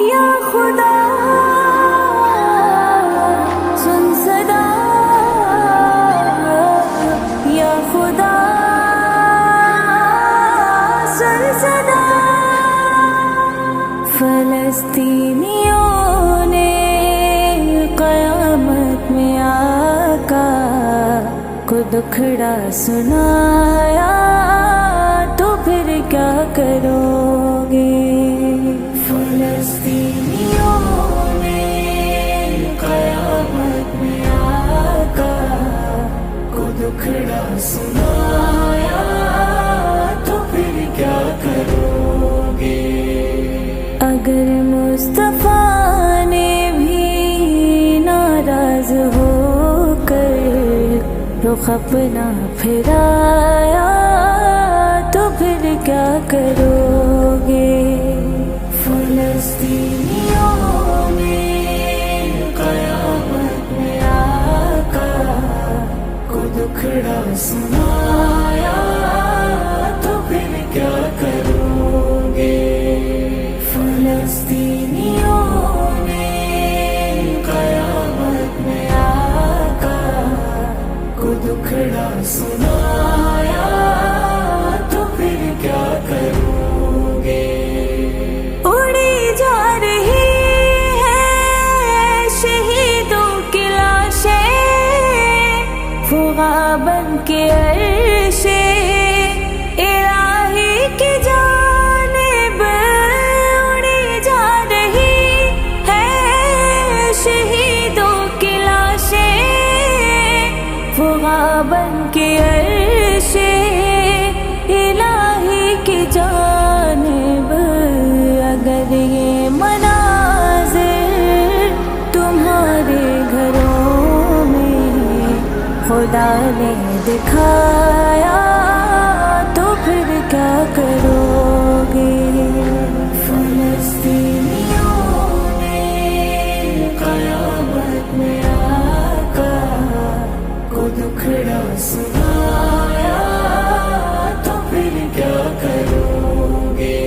یا خدا سن صدا، یا خدا سن صدا. فلسطینیوں نے قیامت میں آقا کو دکھڑا سنایا، تو پھر کیا کرو گے؟ فلسطینیوں نے قیامت میں آقا کو دکھڑا سنایا، تو پھر کیا کرو گے؟ اگر مصطفیٰ نے بھی ناراض ہو کر رخ اپنا پھرایا، تو پھر کیا کرو گے؟ فلسطینیوں نے قیامت میں آقا کو دکھڑا سنایا، تو پھر کیا کرو گے؟ فلسطینیوں نے قیامت میں آقا کو دکھڑا سنایا، تو پھر کیا کرو گے؟ اڑی جا رہی ہے شہیدوں کی لاشیں، فغاں بن کے عرش الہی کی جانب اڑی جا رہی ہے شہیدوں کی لاشیں، فغاں بن کے عرش الہی کی جانب. اگر یہ مناظر تمہارے گھروں میں خدا نے دکھایا، تو پھر کیا کرو گے؟ فلسطینیوں نے قیامت میں آقا کو دکھڑا سنایا، تو پھر کیا کرو گے؟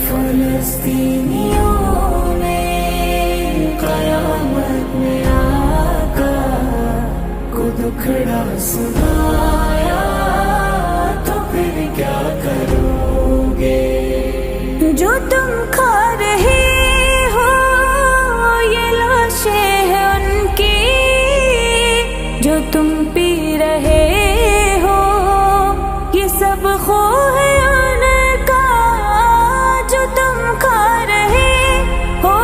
فلسطینیوں نے قیامت میں آقا کو دکھڑا سنایا، تو پھر کیا کرو گے؟ جو تم کھا رہے ہو یہ لاشیں ہیں ان کی، جو تم پی رہے ہو یہ سب خون ہے ان کا. جو تم کھا رہے ہو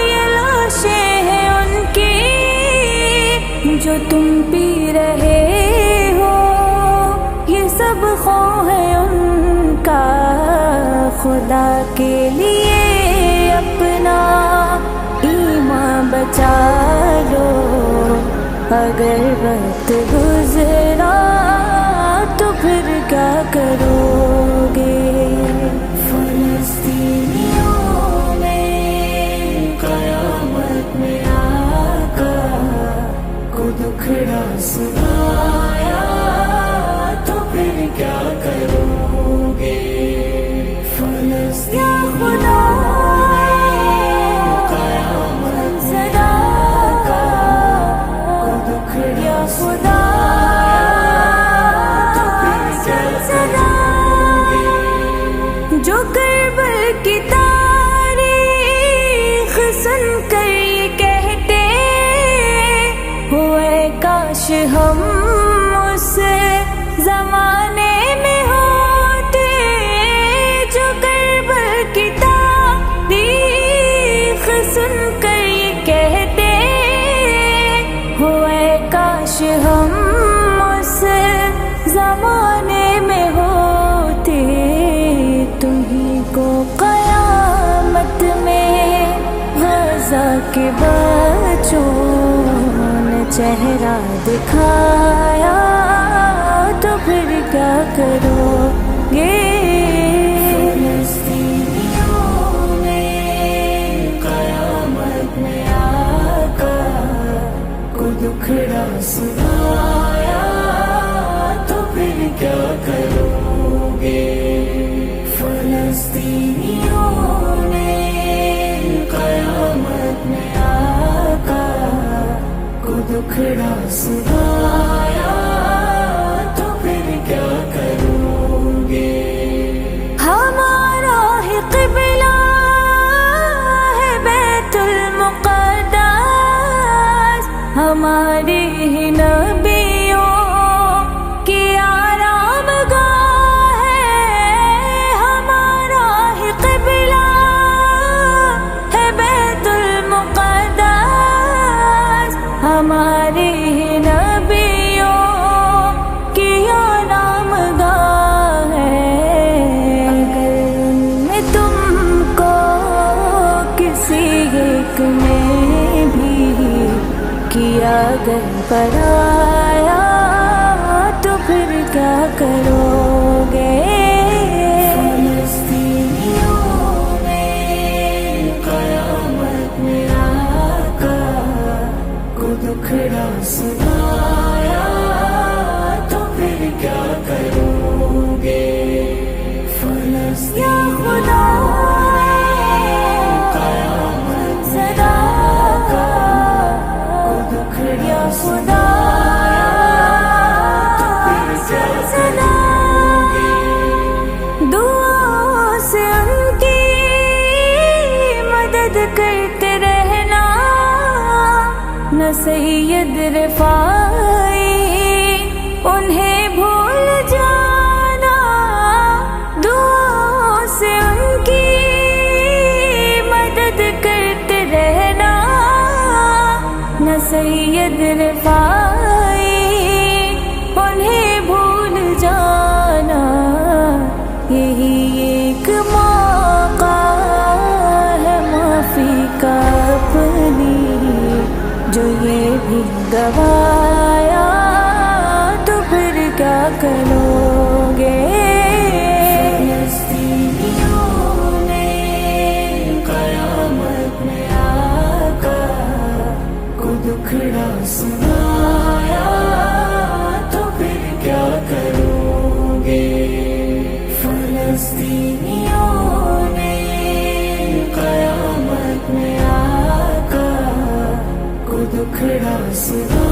یہ لاشیں ہیں ان کی، جو تم پی رہے ہو یہ سب خون ہے ان کا. خدا کے لیے اپنا ایمان بچا لو، اگر وقت گزرا تو پھر کیا کرو گے؟ فلسطینیوں نے قیامت میں آقا کو دکھڑا سنایا، تو پھر کیا کرو گے؟ فلسطینیوں نے قیامت میں آقا کو دکھڑا سنایا، تو پھر کیا کرو گے؟ جو کربل کی تاریخ سن کر یہ کہتے ہوئے کاش ہم اس زمانے میں ہوتے. جو کربل کی تاریخ سن کر یہ کہتے ہوئے کاش ہم اس زمانے میں ہوتے. تمہیں کو قیامت میں غزہ کے بچوں نے چہرہ دکھایا، تو پھر کیا کرو گے؟ فلسطینیوں نے قیامت میں آقا کو دکھڑا سنایا، تو پھر کیا کرو گے؟ فلسطینیوں نے دکھڑا سنایا تو پھر کیا کرو گے؟ ہمارا ہے قبلہ ہے بیت المقدس، ہماری ہی نبیوں کی آرام گاہ ہے، ہمارا ہی قبلہ ہے بیت المقدس، ہماری ہی نبیوں کی آرام گاہ ہے۔ اگر میں تم کو کسی ایک نے بھی کیا اگر پرایا تو پھر کیا کرو گے؟ فلسطینیوں نے قیامت میں آقا کو دکھڑا سنایا تو پھر کیا کرو گے؟ دعاؤں سے ان کی مدد کرتے رہنا، نہ سید رفاعی انہیں بھول جانا، دعاؤں سے ان کی مدد کرتے رہنا، نہ سید رفاعی انہیں بھول جانا، یہی ایک موقع ہے معافی کا اپنی، جو یہ بھی گوایا تو پھر کیا کرو گے؟ فلسطینیوں نے قیامت میں آقا کو دکھڑا سنایا تو پھر کیا کرو گے؟ فلسطینیوں نے قیامت میں آقا کو دکھڑا سنایا